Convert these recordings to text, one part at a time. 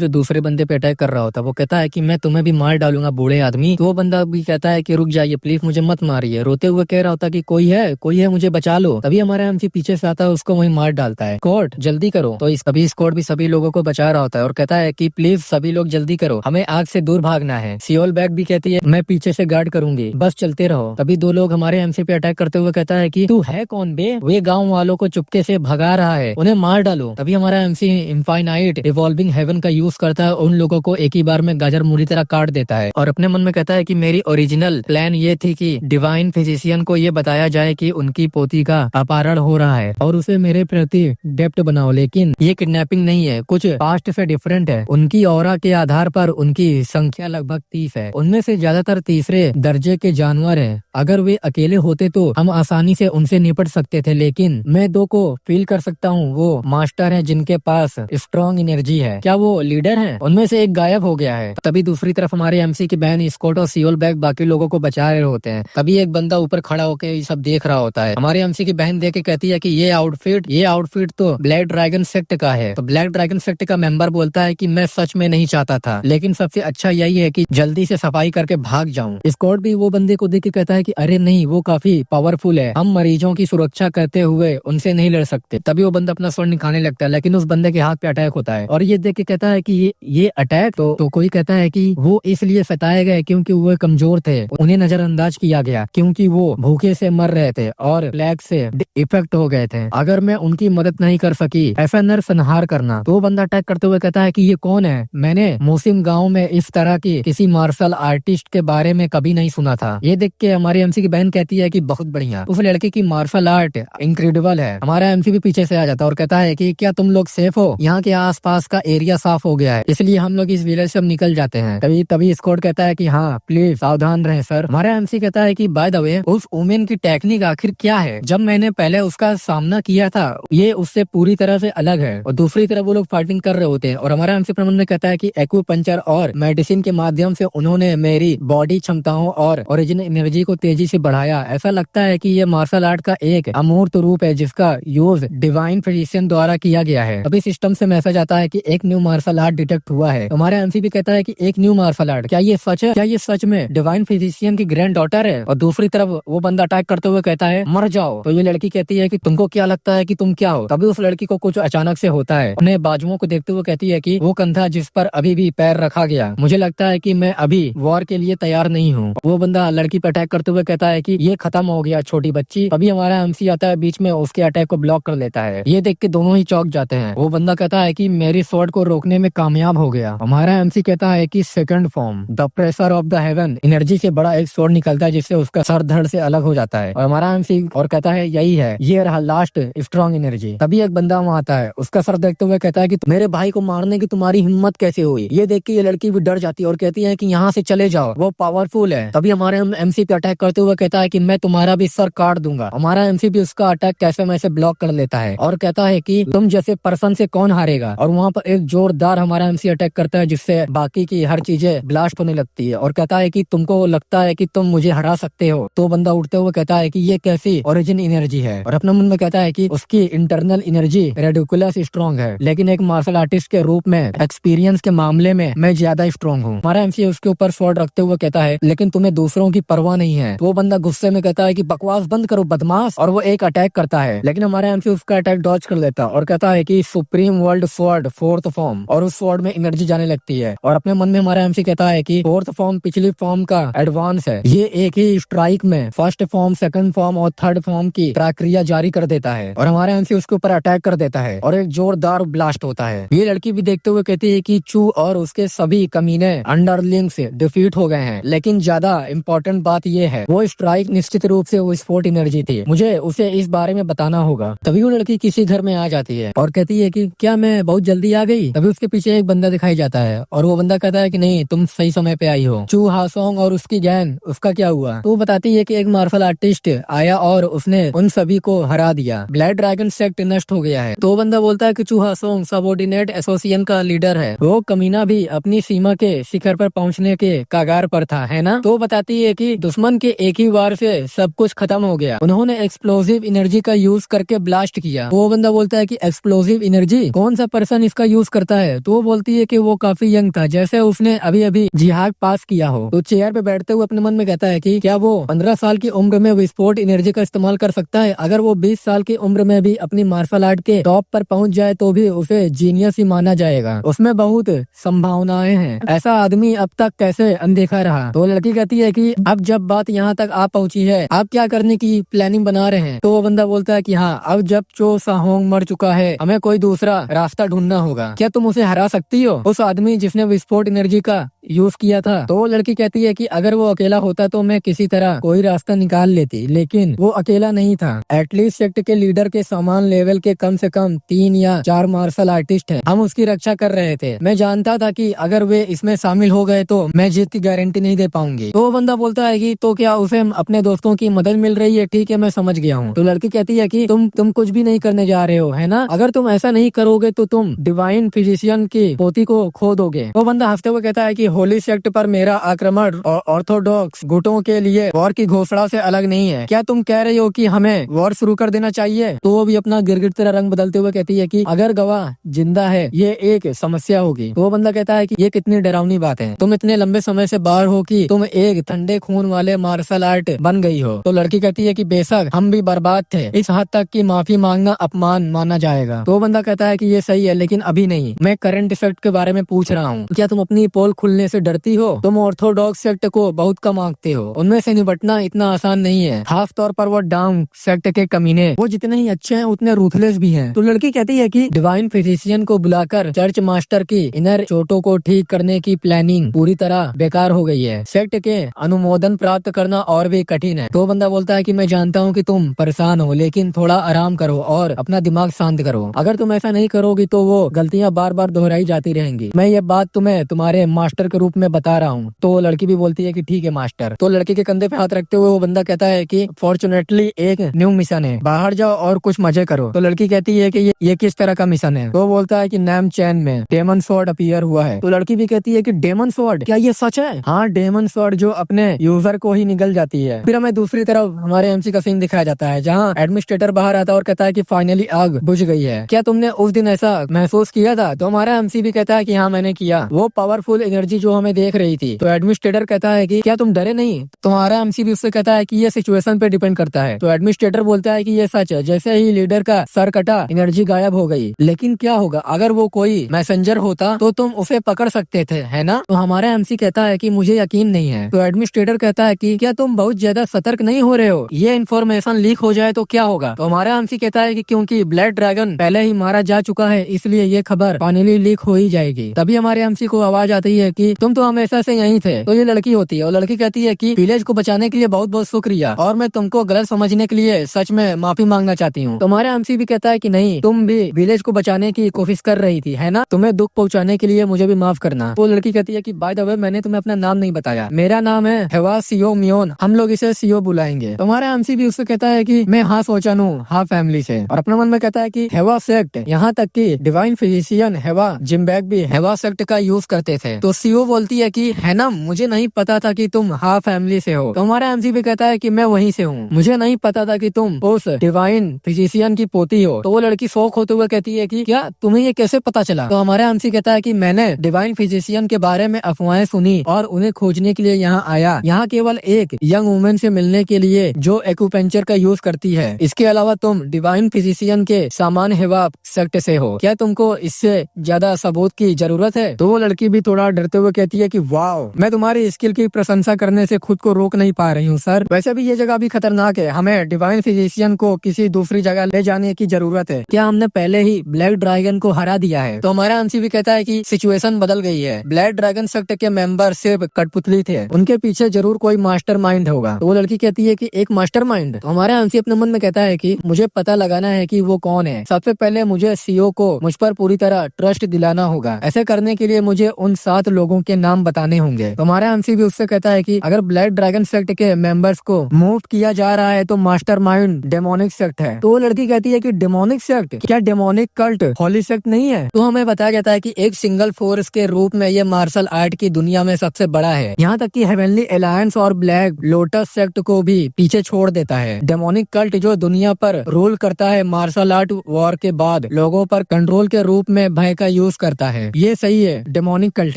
जो दूसरे बंदे पे अटैक कर रहा होता है वो कहता है कि मैं तुम्हें भी मार डालूंगा बूढ़े आदमी। तो वो बंदा भी कहता है कि रुक जाइए प्लीज, मुझे मत मारिए। रोते हुए कह रहा होता है कि कोई है मुझे बचा लो। तभी हमारा एमसी पीछे से आता है, उसको वही मार डालता है। स्कॉट जल्दी करो। तो तभी स्कॉट भी सभी लोगों को बचा रहा होता है और कहता है कि प्लीज सभी लोग जल्दी करो, हमें आग से दूर भागना है। सियोल बैग भी कहती है मैं पीछे से गार्ड करूंगी, बस चलते रहो। तभी दो लोग हमारे एमसी पे अटैक करते हुए कहता है कि तू है कौन बे? वे गाँव वालों को चुपके से भगा रहा है, उन्हें मार डालो। तभी हमारा एमसी इनफाइनाइट रिवॉल्विंग हेवन का यूज करता है, उन लोगों को एक ही बार में गाजर मूरी तरह काट देता है और अपने मन में कहता है कि मेरी ओरिजिनल प्लान ये थी कि डिवाइन फिजिशियन को ये बताया जाए कि उनकी पोती का अपहरण हो रहा है और उसे मेरे प्रति डेप्ट बनाओ, लेकिन ये किडनैपिंग नहीं है, कुछ पास्ट से डिफरेंट है। उनकी ऑरा के आधार पर उनकी संख्या लगभग 30 है, उनमें से ज्यादातर तीसरे दर्जे के जानवर हैं। अगर वे अकेले होते तो हम आसानी से उनसे निपट सकते थे, लेकिन मैं दो को फील कर सकता हूँ, वो मास्टर हैं जिनके पास स्ट्रॉन्ग एनर्जी है। क्या वो लीडर हैं? उनमें से एक गायब हो गया है। तभी दूसरी तरफ हमारे एमसी की बहन स्कॉट और सियोल बैग बाकी लोगों को बचा रहे होते हैं। तभी एक बंदा ऊपर खड़ा होकर ये सब देख रहा होता है। हमारे एमसी की बहन देख के कहती है कि ये आउटफिट तो ब्लैक ड्रैगन सेक्ट का है। तो ब्लैक ड्रैगन सेक्ट का मेंबर बोलता है कि मैं सच में नहीं चाहता था, लेकिन सबसे अच्छा यही है कि जल्दी से सफाई करके भाग जाऊं। स्कॉट भी वो बंदे को देख के कहता है कि अरे नहीं, वो काफी पावरफुल है, हम मरीजों की सुरक्षा करते हुए उनसे नहीं लड़ सकते। तभी वो बंदा अपना स्वर्ण निकालने लगता है, लेकिन उस बंदे के हाथ पे अटैक होता है और ये देख के कहता है कि ये अटैक तो कोई कहता है कि वो इसलिए सताए गए क्योंकि वो कमजोर थे, उन्हें नजरअंदाज किया गया क्योंकि वो भूखे से मर रहे थे और प्लेग से इफेक्ट हो गए थे। अगर मैं उनकी मदद नहीं कर सकी, ऐसा नरसंहार करना। तो वो बंदा अटैक करते हुए कहता है कि ये कौन है? मैंने मोसिम गांव में इस तरह की किसी मार्शल आर्टिस्ट के बारे में कभी नहीं सुना था। ये देख के हमारी एमसी की बहन कहती है कि बहुत बढ़िया, उस लड़के की मार्शल आर्ट इनक्रेडिबल है। हमारा एमसी भी पीछे से आ जाता है और कहता है कि क्या तुम लोग सेफ हो? यहाँ के आसपास का एरिया साफ हो गया है, इसलिए हम लोग इस विलेज से अब निकल जाते हैं। तभी स्कॉट कहता है कि हाँ प्लीज सावधान रहें सर। हमारा एमसी कहता है कि बाय द वे उस वुमेन की टेक्निक आखिर क्या है? जब मैंने पहले उसका सामना किया था ये उससे पूरी तरह से अलग है। और दूसरी तरफ वो लोग फाइटिंग कर रहे होते हैं और हमारा एमसी प्रमोद ने कहता है कि एक्यूपंक्चर और मेडिसिन के माध्यम से उन्होंने मेरी बॉडी क्षमताओं और ओरिजिनल एनर्जी को तेजी से बढ़ाया। ऐसा लगता है कि ये मार्शल आर्ट का एक अमूर्त रूप है जिसका यूज डिवाइन फिजिशियन द्वारा किया गया है। अभी सिस्टम से मैसेज आता है कि एक न्यू मार्शल आर्ट डिटेक्ट हुआ है। हमारा एमसी भी कहता है कि एक न्यू मार्शल आर्ट, क्या ये सच है? क्या ये सच में डिवाइन फिजिशियन की ग्रैंड डॉटर है? और दूसरी तरफ वो बंदा अटैक करते हुए कहता है मर जाओ। तो ये लड़की कहती है कि तुमको क्या लगता है कि तुम क्या हो? तभी उस लड़की को कुछ अचानक से होता है, अपने बाजुओं को देखते हुए कहती है कि वो कंधा जिस पर अभी भी पैर रखा गया, मुझे लगता है कि मैं अभी वॉर के लिए तैयार नहीं हूँ। वो बंदा लड़की पर अटैक करते हुए कहता है कि ये खत्म हो गया छोटी बच्ची। तभी हमारा एमसी आता है बीच में, उसके अटैक को ब्लॉक कर लेता है। ये देख के दोनों ही चौंक जाते हैं। वो बंदा कहता है कि मेरी स्वॉर्ड को रोकने में कामयाब हो गया। हमारा एमसी कहता है कि second form the pressure of the haven energy से बड़ा एक स्वॉर्ड निकलता है जिससे उसका सर धड़ से अलग हो जाता है। और हमारा एमसी और कहता है यही है, ये रहा लास्ट स्ट्रॉन्ग एनर्जी। तभी एक बंदा वहाँ आता है, उसका सर देखते हुए कहता है कि मेरे भाई को मारने की तुम्हारी हिम्मत कैसे हुई? ये देख के ये लड़की भी डर जाती है और कहती है कि यहाँ से चले जाओ, वो पावरफुल है। तभी हमारे एमसी पे अटैक करते हुए कहता है कि मैं तुम्हारा भी सर काट दूंगा। हमारा एमसी भी उसका अटैक कैसे वैसे ब्लॉक कर लेता है और कहता है कि तुम जैसे पर्सन से कौन हारेगा। और वहाँ पर एक जोरदार हमारा एमसी अटैक करता है जिससे बाकी की हर चीजें ब्लास्ट होने लगती है और कहता है कि तुमको लगता है कि तुम मुझे हरा सकते हो। तो बंदा उठते हुए कहता है कि ये कैसी ओरिजिन एनर्जी है और अपने मन में कहता है कि उसकी इंटरनल एनर्जी रेडिकुलस स्ट्रॉन्ग है, लेकिन एक मार्शल आर्टिस्ट के रूप में एक्सपीरियंस के मामले में मैं ज्यादा स्ट्रॉन्ग हूँ। हमारा एमसी उसके ऊपर स्वॉर्ड रखते हुए कहता है लेकिन तुम्हें दूसरों की परवाह नहीं है। तो वो बंदा गुस्से में कहता है कि बकवास बंद करो बदमाश, और वो एक अटैक करता है, लेकिन हमारा एमसी उसका अटैक डॉज कर लेता है और कहता है कि supreme world sword fourth form, और उस स्वॉर्ड में एनर्जी जाने लगती है। और अपने मन में हमारा एमसी कहता है कि फोर्थ फॉर्म पिछली फॉर्म का एडवांस है, ये एक ही स्ट्राइक में फर्स्ट फॉर्म, सेकंड फॉर्म और थर्ड फॉर्म की प्रक्रिया जारी कर देता है। और हमारा एमसी उसके ऊपर अटैक कर देता है और एक जोरदार ब्लास्ट होता है। ये लड़की भी देखते हुए कहती है कि चू और उसके सभी कमीने अंडरलिंग से डिफीट हो गए हैं, लेकिन ज्यादा इम्पोर्टेंट बात ये है वो स्ट्राइक निश्चित रूप से वो स्पोर्ट एनर्जी थी, मुझे उसे इस बारे में बताना होगा। तभी वो लड़की किसी घर में आ जाती है और कहती है कि क्या मैं बहुत जल्दी आ गई? तभी उसके पीछे एक बंदा दिखाई जाता है और वो बंदा कहता है कि नहीं, तुम सही समय पे आई हो। चू हासोंग और उसकी गैंग, उसका क्या हुआ? तो वो बताती है कि एक मार्शल आर्टिस्ट आया और उसने उन सभी को हरा दिया, ब्लैक ड्रैगन सेक्ट नष्ट हो गया है। तो बंदा बोलता है कि चू हासोंग सबऑर्डिनेट एसोसिएशन का लीडर है, वो कमीना भी अपनी सीमा के शिखर पर पहुंचने के कगार पर था, है ना? तो बताती है कि दुश्मन के एक ही वार से सब कुछ खत्म हो गया, उन्होंने एक्सप्लोसिव एनर्जी का यूज करके ब्लास्ट किया। वो बंदा बोलता है कि एक्सप्लोसिव एनर्जी, कौन सा पर्सन इसका यूज करता है? तो वो बोलती है कि वो काफी यंग था, जैसे उसने अभी अभी जिहाद पास किया हो। तो चेयर पे बैठते हुए अपने मन में कहता है कि क्या वो 15 साल की उम्र में विस्फोट एनर्जी का इस्तेमाल कर सकता है? अगर वो 20 साल की उम्र में भी अपनी मार्शल आर्ट के टॉप पर पहुंच जाए तो भी उसे जीनियस ही माना जाएगा, उसमें बहुत संभावनाएं हैं। ऐसा आदमी अब तक कैसे अनदेखा रहा? तो लड़की कहती है कि अब जब बात यहाँ तक आ पहुंची है, आप क्या करने की प्लानिंग बना रहे हैं? तो वो बंदा बोलता है कि हाँ, अब जब चो साहोंग मर चुका है, हमें कोई दूसरा रास्ता ढूंढना होगा। क्या तुम उसे हरा सकती हो, उस आदमी जिसने विस्फोट एनर्जी का यूज किया था? तो वो लड़की कहती है कि अगर वो अकेला होता तो मैं किसी तरह कोई रास्ता निकाल लेती, लेकिन वो अकेला नहीं था। एटलीस्ट सेक्ट के लीडर के समान लेवल के कम से कम 3 या 4 मार्शल आर्टिस्ट हैं। हम उसकी रक्षा कर रहे थे। मैं जानता था कि अगर वे इसमें शामिल हो गए तो मैं जीत की गारंटी नहीं दे पाऊंगी। तो वो बंदा बोलता है कि तो क्या उसे अपने दोस्तों की मदद मिल रही है? ठीक है, मैं समझ गया हूँ। तो लड़की कहती है कि तुम कुछ भी नहीं करने जा रहे हो, है ना? अगर तुम ऐसा नहीं करोगे तो तुम डिवाइन फिजिशियन की पोती को खो दोगे। वो बंदा हंसते हुए कहता है कि होली सेक्ट पर मेरा आक्रमण और ऑर्थोडॉक्स गुटों के लिए वॉर की घोषणा से अलग नहीं है। क्या तुम कह रही हो कि हमें वॉर शुरू कर देना चाहिए? तो वो भी अपना गिरगिट तेरा रंग बदलते हुए कहती है कि अगर गवाह जिंदा है ये एक समस्या होगी। तो वो बंदा कहता है कि ये कितनी डरावनी बात है, तुम इतने लंबे समय से बाहर हो कि तुम एक ठंडे खून वाले मार्शल आर्ट बन गई हो। तो लड़की कहती है कि बेशक हम भी बर्बाद थे, इस हद तक कि माफी मांगना अपमान माना जाएगा। तो वो बंदा कहता है कि ये सही है, लेकिन अभी नहीं, मैं करंट इफेक्ट के बारे में पूछ रहा हूँ। क्या तुम अपनी पोल खुलने से डरती हो? तुम ऑर्थोडॉक्स सेक्ट को बहुत कम आंकते हो, उनमें से निपटना इतना आसान नहीं है, खास तौर पर वो डाउन सेक्ट के कमीने। वो जितने ही अच्छे हैं उतने रूथलेस भी हैं। तो लड़की कहती है कि डिवाइन फिजिशियन को बुलाकर चर्च मास्टर की इनर चोटों को ठीक करने की प्लानिंग पूरी तरह बेकार हो गई है। सेक्ट के अनुमोदन प्राप्त करना और भी कठिन है। तो बंदा बोलता है कि मैं जानता हूँ कि तुम परेशान हो, लेकिन थोड़ा आराम करो और अपना दिमाग शांत करो। अगर तुम ऐसा नहीं करोगी तो वो गलतियाँ बार बार दोहराई जाती रहेंगी। मैं ये बात तुम्हें तुम्हारे मास्टर के रूप में बता रहा हूँ। तो लड़की भी बोलती है कि ठीक है मास्टर। तो लड़की के कंधे पे हाथ रखते हुए वो बंदा कहता है कि फॉर्चुनेटली एक न्यू मिशन है, बाहर जाओ और कुछ मजे करो। तो लड़की कहती है कि ये किस तरह का मिशन है? तो बोलता है कि नैम चैन में डेमन स्वॉर्ड अपीयर हुआ है। तो लड़की भी कहती है कि डेमन स्वॉर्ड, क्या ये सच है? हाँ, डेमन स्वॉर्ड जो अपने यूजर को ही निगल जाती है। फिर हमें दूसरी तरफ हमारे एमसी का सीन दिखाया जाता है, जहाँ एडमिनिस्ट्रेटर बाहर आता है और कहता है कि फाइनली आग बुझ गई है। क्या तुमने उस दिन ऐसा महसूस किया था? तो हमारा एमसी भी कहता है कि हाँ मैंने किया, वो पावरफुल एनर्जी जो हमें देख रही थी। तो एडमिनिस्ट्रेटर कहता है कि क्या तुम डरे नहीं? तो हमारा एमसी भी उससे कहता है कि ये सिचुएशन पे डिपेंड करता है। तो एडमिनिस्ट्रेटर बोलता है कि ये सच है, जैसे ही लीडर का सर कटा एनर्जी गायब हो गई। लेकिन क्या होगा अगर वो कोई मैसेंजर होता तो तुम उसे पकड़ सकते थे, है ना? तो हमारा एमसी कहता है कि मुझे यकीन नहीं है। तो एडमिनिस्ट्रेटर कहता है कि क्या तुम बहुत ज्यादा सतर्क नहीं हो रहे हो? ये इन्फॉर्मेशन लीक हो जाए तो क्या होगा? तो हमारा एमसी कहता है कि क्योंकि ब्लैक ड्रैगन पहले ही मारा जा चुका है, इसलिए ये खबर फाइनली लीक हो ही जाएगी। तभी हमारे एमसी को आवाज आती है कि तुम तो हमेशा से यहीं थे। तो ये लड़की होती है और लड़की कहती है कि विलेज को बचाने के लिए बहुत बहुत शुक्रिया, और मैं तुमको गलत समझने के लिए सच में माफी मांगना चाहती हूँ। तो हमारा एमसी भी कहता है कि नहीं, तुम भी विलेज को बचाने की कोशिश कर रही थी, है ना? तुम्हें दुख पहुंचाने के लिए मुझे भी माफ करना। वो लड़की कहती है कि बाय द वे मैंने तुम्हें अपना नाम नहीं बताया, मेरा नाम है हेवा सीओ मियोन, हम लोग इसे सीओ बुलाएंगे। तो हमारा एमसी भी उससे कहता है कि मैं हाँ सोचानू हाँ फैमिली से, और अपने मन में कहता है कि हेवा सेक्ट, यहाँ तक कि डिवाइन फिजिशियन हेवा जिम्बैक भी हेवा सेक्ट का यूज करते थे। तो सीओ बोलती है कि है ना, मुझे नहीं पता था कि तुम हाँ फैमिली से हो। तो हमारा एमसी भी कहता है कि मैं वहीं से हूँ, मुझे नहीं पता था कि तुम उस डिवाइन फिजिशियन की पोती हो। तो वो लड़की शौक होते हुए कहती है कि क्या तुम्हें ये कैसे पता चला? तो हमारा एमसी कहता है कि मैंने डिवाइन फिजिशियन के बारे में अफवाहें सुनी और उन्हें खोजने के लिए यहाँ आया। यहाँ केवल एक यंग वुमेन से मिलने के लिए जो एक्यूपेंचर का यूज करती है। इसके अलावा तुम डिवाइन फिजिशियन के सामान हेवा सेक्ट से हो, क्या तुमको इससे ज्यादा सबूत की जरूरत है? तो वो लड़की भी थोड़ा डरते हुए कहती है कि वाओ, मैं तुम्हारी स्किल की प्रशंसा करने से खुद को रोक नहीं पा रही हूँ सर। वैसे भी ये जगह भी खतरनाक है, हमें डिवाइन फिजिशियन को किसी दूसरी जगह ले जाने की जरूरत है। क्या हमने पहले ही ब्लैक ड्रैगन को हरा दिया है? तो हमारा एमसी भी कहता है कि सिचुएशन बदल गई है, ब्लैक ड्रैगन सेक्ट के मेंबर सिर्फ कठपुतली थे, उनके पीछे जरूर कोई मास्टरमाइंड होगा। तो वो लड़की कहती है कि एक मास्टरमाइंड? तो हमारा एमसी अपने मन में कहता है कि मुझे पता लगाना है कि वो कौन है। सबसे पहले मुझे सीओ को मुझ पर पूरी तरह ट्रस्ट दिलाना होगा। ऐसे करने के लिए मुझे उन 7 लोगों के नाम बताने होंगे। तो हमारा एमसी भी उससे कहता है कि अगर ब्लैक ड्रैगन सेक्ट के मेंबर्स को मूव किया जा रहा है तो मास्टरमाइंड डेमोनिक सेक्ट है। तो वो लड़की कहती है कि डेमोनिक सेक्ट, क्या डेमोनिक कल्ट होली सेक्ट नहीं है? तो हमें बताया जाता है कि एक सिंगल फोर्स के रूप में ये मार्शल आर्ट की दुनिया में सबसे बड़ा है, यहाँ तक कि हेवनली अलायंस और ब्लैक लोटस सेक्ट को भी पीछे छोड़ देता है। डेमोनिक कल्ट जो दुनिया पर रूल करता है, मार्शल आर्ट वॉर के बाद लोगों पर कंट्रोल के रूप में भय का यूज करता है, ये सही है, डेमोनिक कल्ट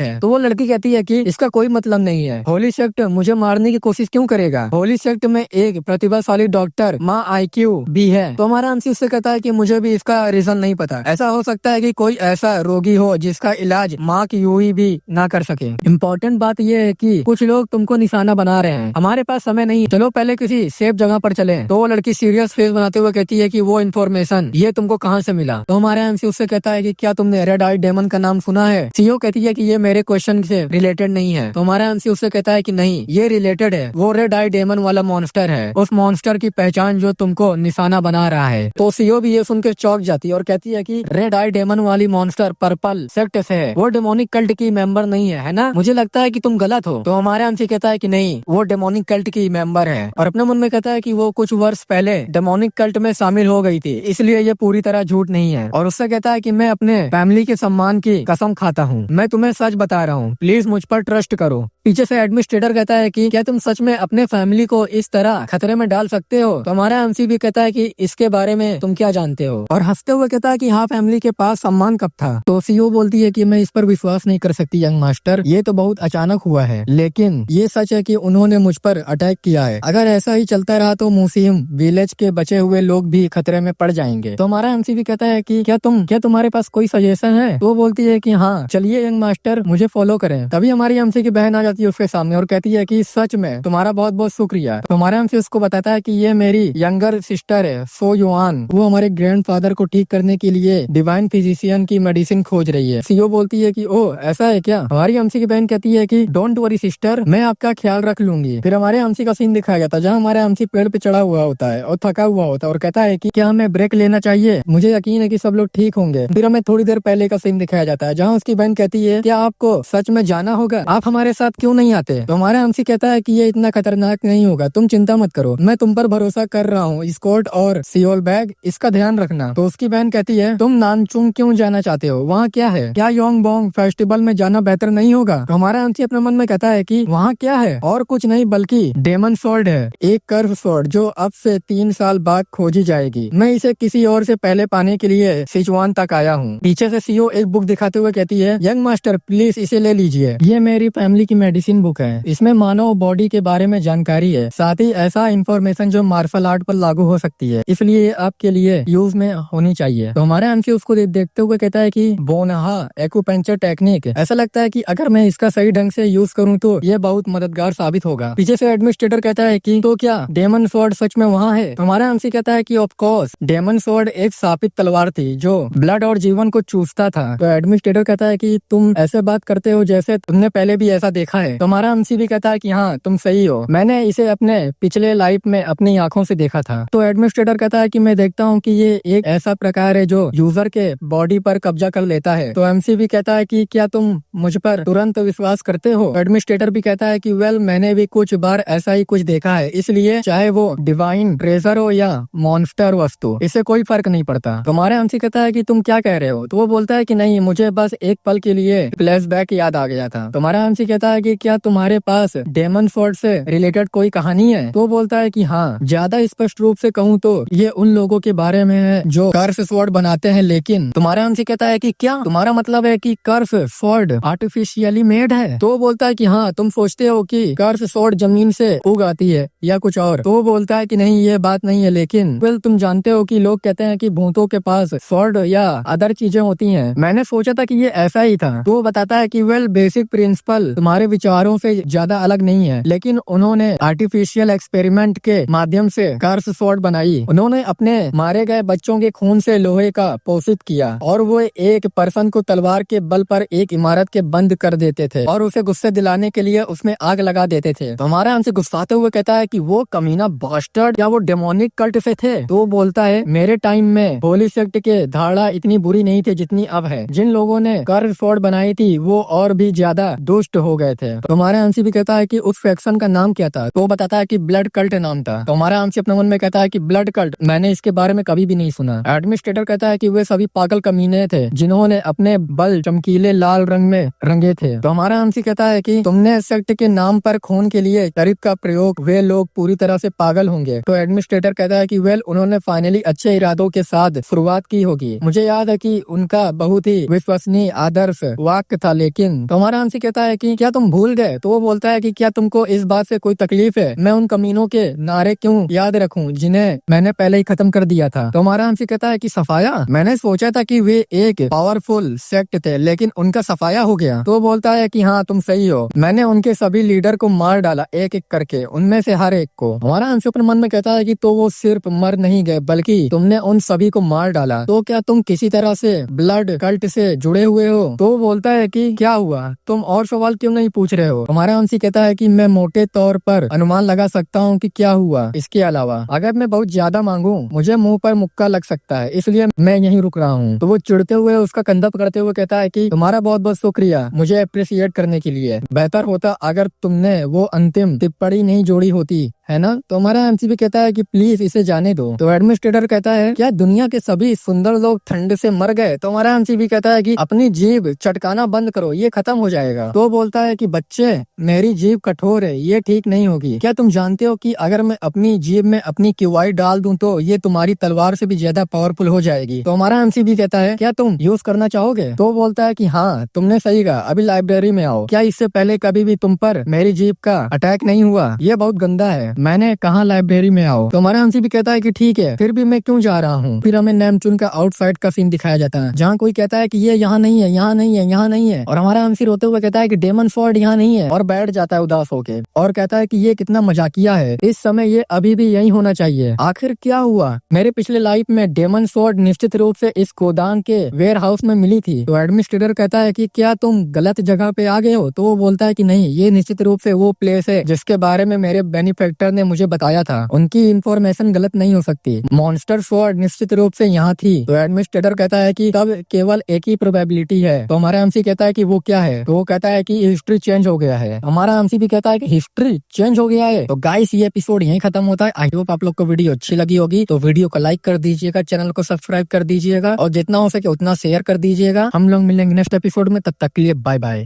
है। तो वो लड़की कहती है कि इसका कोई मतलब नहीं है, होली सेक्ट मुझे मारने की कोशिश क्यों करेगा, होली सेक्ट में एक प्रतिभाशाली डॉक्टर माँ IQ भी है। तो हमारा अंशी उससे कहता है कि मुझे भी इसका रीजन नहीं पता, ऐसा हो सकता है कि कोई ऐसा रोगी हो जिसका इलाज माँ की यूही भी ना कर सके। इम्पोर्टेंट बात यह है कि कुछ लोग तुमको निशाना बना रहे हैं, हमारे पास समय नहीं, चलो पहले किसी सेफ जगह पर चले। तो वो लड़की सीरियस फेस बनाते हुए कहती है कि वो इन्फॉर्मेशन ये तुमको कहाँ से मिला। तो हमारा एमसी उससे कहता है कि क्या तुमने रेड आई डेमन का नाम सुना है। सीओ कहती है कि ये मेरे क्वेश्चन से रिलेटेड नहीं है। तो हमारा एमसी उससे कहता है कि नहीं, ये रिलेटेड है, वो रेड आई डेमन वाला मॉन्स्टर है, उस मॉन्स्टर की पहचान जो तुमको निशाना बना रहा है। तो सीओ भी ये सुनकर चौंक जाती है और कहती है कि रेड आई डेमन वाली मॉन्स्टर पर्पल सेक्ट से है, वो डेमोनिक कल्ट की मेंबर नहीं है ना, मुझे लगता है कि तुम गलत हो। तो हमारा एमसी कहता है कि नहीं, वो डेमोनिक कल्ट की मेंबर है और अपने मन में कहता है कि वो कुछ वर्ष पहले डेमोनिक कल्ट में शामिल हो गई थी, इसलिए ये पूरी तरह झूठ नहीं है। और उससे कहता है कि मैं अपने फैमिली के सम्मान की कसम खाता हूँ, मैं तुम्हें सच बता रहा हूँ, प्लीज मुझ पर ट्रस्ट करो। पीछे से एडमिनिस्ट्रेटर कहता है कि क्या तुम सच में अपने फैमिली को इस तरह खतरे में डाल सकते हो। तो हमारा एमसी भी कहता है कि इसके बारे में तुम क्या जानते हो, और हंसते हुए कहता है कि हाँ, फैमिली के पास सम्मान कब था। तो सीओ बोलती है कि मैं इस पर विश्वास नहीं कर सकती यंग मास्टर, ये तो बहुत अचानक हुआ है, लेकिन ये सच है कि उन्होंने मुझ पर अटैक किया है। अगर ऐसा ही चलता रहा तो मुसीम विलेज के बचे हुए लोग भी खतरे में पड़ जाएंगे। तो हमारा एमसी भी कहता है कि क्या तुम्हारे पास कोई सजेशन है। तो वो बोलती है कि हाँ, चलिए यंग मास्टर, मुझे फॉलो करें। तभी हमारी एमसी की बहन आ जाती है उसके सामने और कहती है कि सच में तुम्हारा बहुत बहुत शुक्रिया। तो हमारा एमसी उसको बताता है कि ये मेरी यंगर सिस्टर है सो युआन, वो हमारे ग्रैंडफादर को ठीक करने के लिए डिवाइन फिजिशियन की मेडिसिन खोज रही है। सीओ बोलती है कि ओ ऐसा है क्या। हमारी एमसी की बहन कहती है कि डोंट वरी सिस्टर, मैं आपका ख्याल रख लूंगी। फिर हमारे एमसी का सीन दिखाया गया था जहाँ हमारा एमसी पेड़ पे चढ़ा हुआ होता है और थका हुआ होता है और कहता है कि क्या हमें ब्रेक लेना चाहिए, मुझे यकीन है कि सब लोग ठीक होंगे। फिर हमें थोड़ी देर पहले का सीन दिखाया जाता है जहाँ उसकी बहन कहती है क्या आपको सच में जाना होगा, आप हमारे साथ क्यों नहीं आते। तो हमारा एमसी कहता है कि ये इतना खतरनाक नहीं होगा, तुम चिंता मत करो, मैं तुम पर भरोसा कर रहा हूँ, स्कॉट और सियोल बैग इसका ध्यान रखना। तो उसकी बहन कहती है तुम नानचुंग क्यों जाना चाहते हो, वहाँ क्या है, क्या योंग बोंग फेस्टिवल में जाना बेहतर नहीं होगा। तो हमारा एमसी अपने मन में कहता है कि वहाँ क्या है, और कुछ नहीं बल्कि डेमन स्वॉर्ड है, एक कर्व स्वॉर्ड जो अब से 3 साल बाद खोजी जाएगी, मैं इसे किसी और से पहले पाने के लिए सिचुआन तक आया हूँ। पीछे से सीओ एक बुक दिखाते हुए कहती है यंग मास्टर प्लीज इसे ले लीजिए, ये मेरी फैमिली की मेडिसिन बुक है, इसमें मानव बॉडी के बारे में जानकारी है, साथ ही ऐसा इंफॉर्मेशन जो मार्शल आर्ट पर लागू हो सकती है, इसलिए आपके लिए यूज में होनी चाहिए। तो हमारा एमसी उसको देखते हुए कहता है कि बोनहा एक्यूपेंचर टेक्निक, ऐसा लगता है कि अगर मैं इसका सही ढंग से यूज करूँ तो ये बहुत मददगार साबित होगा। पीछे से एडमिनिस्ट्रेटर कहता है कि तो क्या डेमन स्वॉर्ड सच में वहाँ है। तो हमारा एमसी कहता है कि ऑफ कोर्स डेमन स्वॉर्ड एक शापित तलवार थी जो ब्लड और जीवन को चूसता था। तो एडमिनिस्ट्रेटर कहता है कि तुम ऐसे बात करते हो जैसे तुमने पहले भी ऐसा देखा है। तो हमारा एमसी भी कहता है कि हाँ तुम सही हो, मैंने इसे अपने पिछले लाइफ में अपनी आंखों से देखा था। तो एडमिनिस्ट्रेटर कहता है कि मैं देखता हूँ कि ये एक ऐसा प्रकार है जो यूजर के बॉडी पर कब्जा कर लेता है। तो एमसी भी कहता है कि क्या तुम मुझ पर तुरंत विश्वास करते हो। एडमिनिस्ट्रेटर भी कहता है कि वेल मैंने भी कुछ बार ऐसा ही कुछ देखा है, इसलिए चाहे वो डिवाइन ट्रेजर हो या मॉन्स्टर वस्तु, इससे कोई फर्क नहीं पड़ता। तो हमारा एमसी कहता है कि तुम क्या कह रहे हो। तो वो बोलता है कि नहीं, मुझे बस एक पल के लिए फ्लैशबैक याद आ गया था। तो हमारा एमसी कहता है कि क्या तुम्हारे पास डेमन स्वॉर्ड से रिलेटेड कोई कहानी है। तो बोलता है कि हाँ, ज्यादा स्पष्ट रूप से कहूँ तो ये उन लोगों के बारे में है जो कर्स स्वॉर्ड बनाते हैं, लेकिन तुम्हारा एमसी कहता है कि क्या तुम्हारा मतलब है कि कर्स स्वॉर्ड आर्टिफिशियली मेड है। तो बोलता है कि हाँ, तुम सोचते हो कि कर्स स्वॉर्ड जमीन से उग आती है या कुछ और। तो बोलता है कि नहीं, ये बात नहीं है, लेकिन वेल तुम जानते हो कि लोग कहते हैं कि भूतों के पास स्वॉर्ड या अदर चीजें होती हैं, मैंने सोचा था कि ये ऐसा ही था। तो वो बताता है कि वेल बेसिक प्रिंसिपल तुम्हारे विचारों से ज्यादा अलग नहीं है, लेकिन उन्होंने आर्टिफिशियल एक्सपेरिमेंट के माध्यम से कर्स स्वॉर्ड बनाई। उन्होंने अपने मारे गए बच्चों के खून से लोहे का पोषित किया और वो एक पर्सन को तलवार के बल पर एक इमारत के बंद कर देते थे और उसे गुस्से दिलाने के लिए उसमें आग लगा देते थे। तो हमारा हमसे गुस्साते हुए कहता है कि वो कमीना बास्टर्ड या वो डेमोनिक कल्ट से थे। तो वो बोलता है मेरे टाइम में होली सेक्ट के धारणा इतनी बुरी नहीं थी जितनी अब है। जिन लोगों ने कर्स स्वॉर्ड बनाई थी वो और भी ज्यादा दुष्ट हो गए थे। थे। तो हमारा एमसी भी कहता है कि उस फैक्शन का नाम क्या था, तो वो बताता है कि ब्लड कल्ट नाम था। तो हमारा एमसी अपने मन में कहता है कि ब्लड कल्ट, मैंने इसके बारे में कभी भी नहीं सुना। एडमिनिस्ट्रेटर कहता है कि वे सभी पागल कमीने थे जिन्होंने अपने बल चमकीले लाल रंग में रंगे थे। तो हमारा एमसी कहता है कि तुमने सेक्ट के नाम पर खून के लिए शरीफ का प्रयोग, वे लोग पूरी तरह से पागल होंगे। तो एडमिनिस्ट्रेटर कहता है कि वेल, उन्होंने फाइनली अच्छे इरादों के साथ शुरुआत की होगी। मुझे याद है कि उनका बहुत ही विश्वसनीय आदर्श वाक्य था, लेकिन तो हमारा एमसी कहता है कि क्या तुम भूल गए? तो वो बोलता है कि क्या तुमको इस बात से कोई तकलीफ है? मैं उन कमीनों के नारे क्यों याद रखूं जिन्हें मैंने पहले ही खत्म कर दिया था। तो हमारा एमसी कहता है कि सफाया, मैंने सोचा था कि वे एक पावरफुल सेक्ट थे, लेकिन उनका सफाया हो गया। तो बोलता है कि हाँ, तुम सही हो, मैंने उनके सभी लीडर को मार डाला एक एक करके, उनमें से हर एक को। हमारा एमसी अपने मन में कहता है कि तो वो सिर्फ मर नहीं गए, बल्कि तुमने उन सभी को मार डाला। तो क्या तुम किसी तरह से ब्लड कल्ट से जुड़े हुए हो? तो वो बोलता है कि क्या हुआ, तुम और सवाल क्यों नहीं पूछ रहे हो? हमारा एमसी कहता है कि मैं मोटे तौर पर अनुमान लगा सकता हूँ कि क्या हुआ। इसके अलावा अगर मैं बहुत ज्यादा मांगू, मुझे मुंह पर मुक्का लग सकता है, इसलिए मैं यहीं रुक रहा हूँ। तो वो चिढ़ते हुए उसका कंधा पकड़ते हुए कहता है कि तुम्हारा बहुत बहुत शुक्रिया मुझे अप्रिशिएट करने के लिए। बेहतर होता अगर तुमने वो अंतिम टिप्पणी नहीं जोड़ी होती, है ना? तो हमारा एमसी भी कहता है कि प्लीज इसे जाने दो। तो एडमिनिस्ट्रेटर कहता है क्या दुनिया के सभी सुंदर लोग ठंड से मर गए? तो हमारा एमसी भी कहता है कि अपनी जीभ चटकाना बंद करो, ये खत्म हो जाएगा। तो बोलता है कि बच्चे, मेरी जीभ कठोर है, ये ठीक नहीं होगी। क्या तुम जानते हो कि अगर मैं अपनी जीभ में अपनी क्यूआई डाल दूं तो ये तुम्हारी तलवार से भी ज्यादा पावरफुल हो जाएगी। तो हमारा एमसी भी कहता है क्या तुम यूज करना चाहोगे? तो बोलता है कि हाँ, तुमने सही कहा, अभी लाइब्रेरी में आओ। क्या इससे पहले कभी भी तुम पर मेरी जीभ का अटैक नहीं हुआ? ये बहुत गंदा है, मैंने कहा लाइब्रेरी में आओ। तो हमारा एमसी भी कहता है कि ठीक है, फिर भी मैं क्यों जा रहा हूँ। फिर हमें नेमचून का आउटसाइड का सीन दिखाया जाता है, जहाँ कोई कहता है कि ये यहाँ नहीं है, यहाँ नहीं है, यहाँ नहीं है, और हमारा एमसी रोते हुए कहता है कि डेमन फोर्ड यहाँ नहीं है, और बैठ जाता है उदास होके और कहता है कि ये कितना मजाकिया है, इस समय ये अभी भी यही होना चाहिए। आखिर क्या हुआ? मेरे पिछले लाइफ में डेमन स्वॉर्ड निश्चित रूप से इस गोदाम के वेयर हाउस में मिली थी। तो एडमिनिस्ट्रेटर कहता है कि क्या तुम गलत जगह पे आ गए हो? तो वो बोलता है कि नहीं, ये निश्चित रूप से वो प्लेस है जिसके बारे में मेरे बेनिफैक्टर ने मुझे बताया था, उनकी इंफॉर्मेशन गलत नहीं हो सकती। मॉन्स्टर स्वॉर्ड निश्चित रूप से यहाँ थी। तो एडमिनिस्ट्रेटर कहता है कि तब केवल एक ही प्रोबेबिलिटी है। तो हमारा एमसी कहता है कि वो क्या है? तो वो कहता है कि हिस्ट्री चेंज हो गया है। हमारा एमसी भी कहता है कि हिस्ट्री चेंज हो गया है। तो गाइस, ये एपिसोड यहीं खत्म होता है। आई होप आप लोग को वीडियो अच्छी लगी होगी। तो वीडियो को लाइक कर दीजिएगा, चैनल को सब्सक्राइब कर दीजिएगा और जितना हो सके उतना शेयर कर दीजिएगा। हम लोग मिलेंगे नेक्स्ट एपिसोड में, तब तक के लिए बाय बाय।